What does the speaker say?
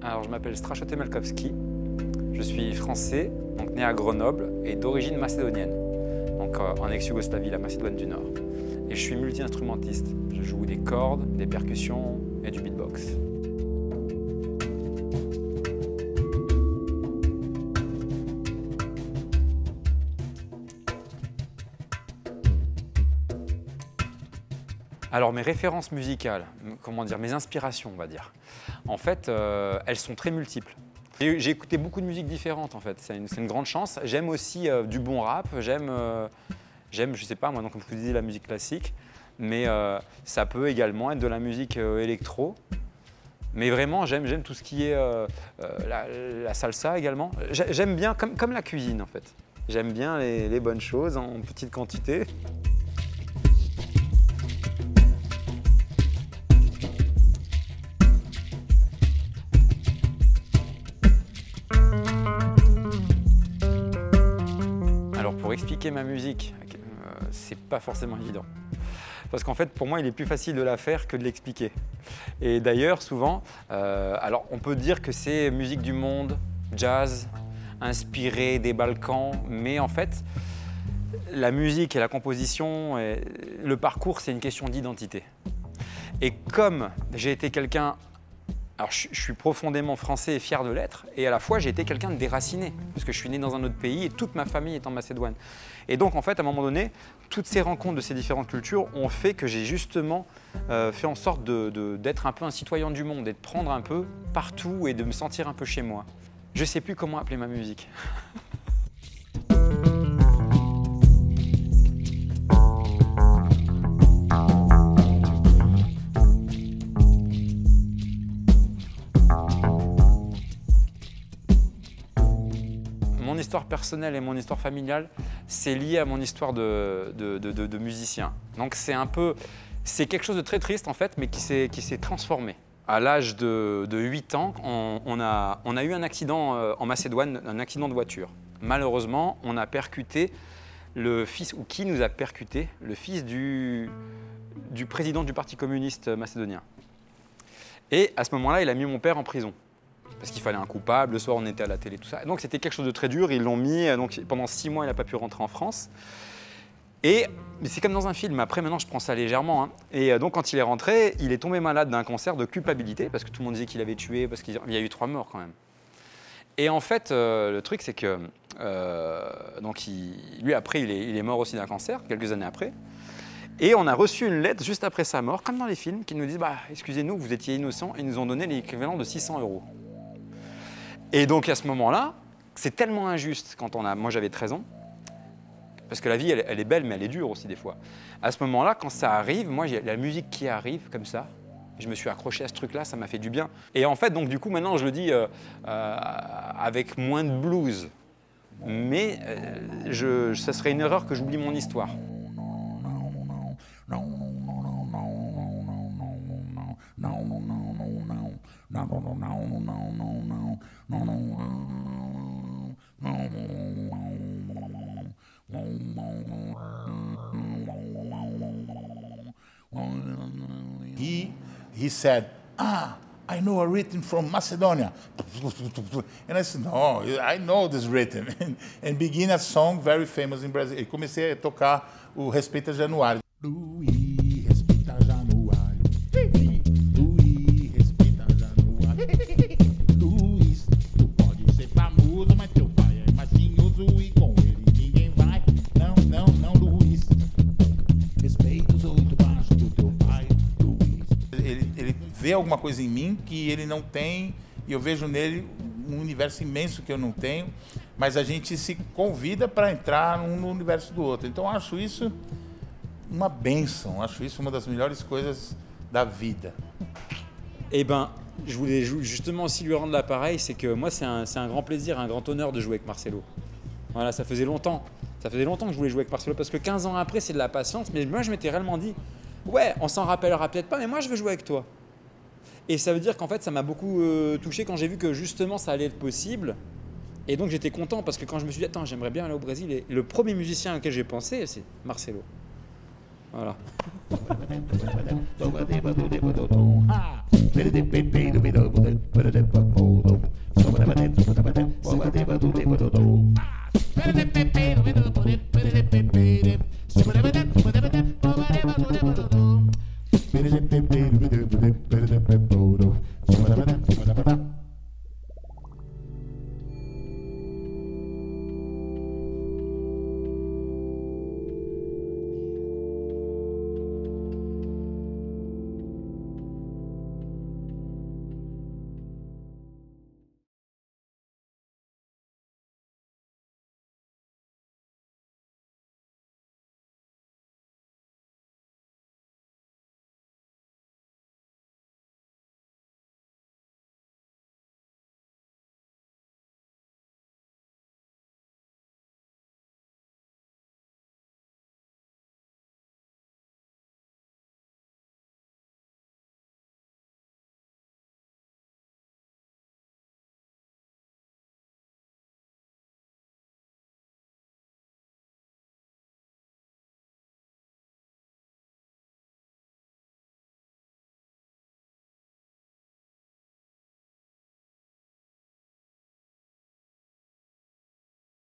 Alors, je m'appelle Strachot Melkowski, je suis français, donc né à Grenoble et d'origine macédonienne, donc en ex-Yougoslavie, la Macédoine du Nord. Et je suis multi-instrumentiste, je joue des cordes, des percussions et du beatbox. Alors mes références musicales, comment dire, mes inspirations on va dire, en fait elles sont très multiples. J'ai écouté beaucoup de musiques différentes en fait, c'est une grande chance. J'aime aussi du bon rap, j'aime, je sais pas moi, donc, comme je vous disais, la musique classique, mais ça peut également être de la musique électro. Mais vraiment j'aime tout ce qui est la salsa également. J'aime bien, comme la cuisine en fait, j'aime bien les bonnes choses en petite quantité. Pour expliquer ma musique, c'est pas forcément évident. Parce qu'en fait, pour moi, il est plus facile de la faire que de l'expliquer. Et d'ailleurs, souvent, alors on peut dire que c'est musique du monde, jazz, inspiré des Balkans, mais en fait, la musique et la composition, et le parcours, c'est une question d'identité. Et comme j'ai été quelqu'un... Alors, je suis profondément français et fier de l'être, et à la fois, j'ai été quelqu'un de déraciné, parce que je suis né dans un autre pays et toute ma famille est en Macédoine. Et donc, en fait, à un moment donné, toutes ces rencontres de ces différentes cultures ont fait que j'ai justement fait en sorte d'être un peu un citoyen du monde et de prendre un peu partout et de me sentir un peu chez moi. Je ne sais plus comment appeler ma musique. Mon histoire personnelle et mon histoire familiale, c'est lié à mon histoire de musicien. Donc c'est quelque chose de très triste en fait, mais qui s'est transformé. À l'âge de 8 ans, on a eu un accident en Macédoine, un accident de voiture. Malheureusement, on a percuté le fils, ou qui nous a percuté, le fils du président du Parti communiste macédonien. Et à ce moment-là, il a mis mon père en prison. Parce qu'il fallait un coupable, le soir on était à la télé, tout ça. Donc c'était quelque chose de très dur, ils l'ont mis, donc pendant 6 mois il n'a pas pu rentrer en France. Mais c'est comme dans un film, après maintenant je prends ça légèrement. Hein. Et donc quand il est rentré, il est tombé malade d'un cancer de culpabilité, parce que tout le monde disait qu'il avait tué, parce qu'il y a eu 3 morts quand même. Et en fait, le truc c'est que, donc lui après il est mort aussi d'un cancer, quelques années après. Et on a reçu une lettre juste après sa mort, comme dans les films, qui nous disent bah, « Excusez-nous, vous étiez innocent » et ils nous ont donné l'équivalent de 600 €. Et donc à ce moment-là, c'est tellement injuste quand moi j'avais 13 ans, parce que la vie elle est belle mais elle est dure aussi des fois. À ce moment-là, quand ça arrive, moi j'ai la musique qui arrive comme ça, je me suis accroché à ce truc-là, ça m'a fait du bien. Et en fait, donc du coup maintenant je le dis avec moins de blues, mais ça serait une erreur que j'oublie mon histoire. He said, I know a rhythm from Macedonia. And I said, no, I know this rhythm. And begin a song very famous in Brazil. E comecei a tocar o Respeita Januário. Luí, respeita Januário. Luí, respeita Januário. Luís, tu pode ser famoso, mas teu pai é machinhoso e com ele ninguém vai. Não, não, não, Luís. Respeita os 8 baixos do teu pai, Luís. Ele vê alguma coisa em mim que ele não tem e eu vejo nele um universo imenso que eu não tenho, mas a gente se convida para entrar um no universo do outro. Então acho isso uma bênção, acho isso uma das melhores coisas da vida. Eh ben, je voulais justement aussi lui rendre l'appareil, c'est que moi c'est un grand plaisir, un grand honneur de jouer avec Marcelo. Voilà, ça faisait longtemps que je voulais jouer avec Marcelo, parce que 15 ans après c'est de la patience, mais moi je m'étais réellement dit, ouais, on s'en rappellera peut-être pas, mais moi je veux jouer avec toi. Et ça veut dire qu'en fait ça m'a beaucoup touché quand j'ai vu que justement ça allait être possible. Et donc j'étais content parce que quand je me suis dit, attends, j'aimerais bien aller au Brésil, et le premier musicien auquel j'ai pensé, c'est Marcelo. Voilà. Ah.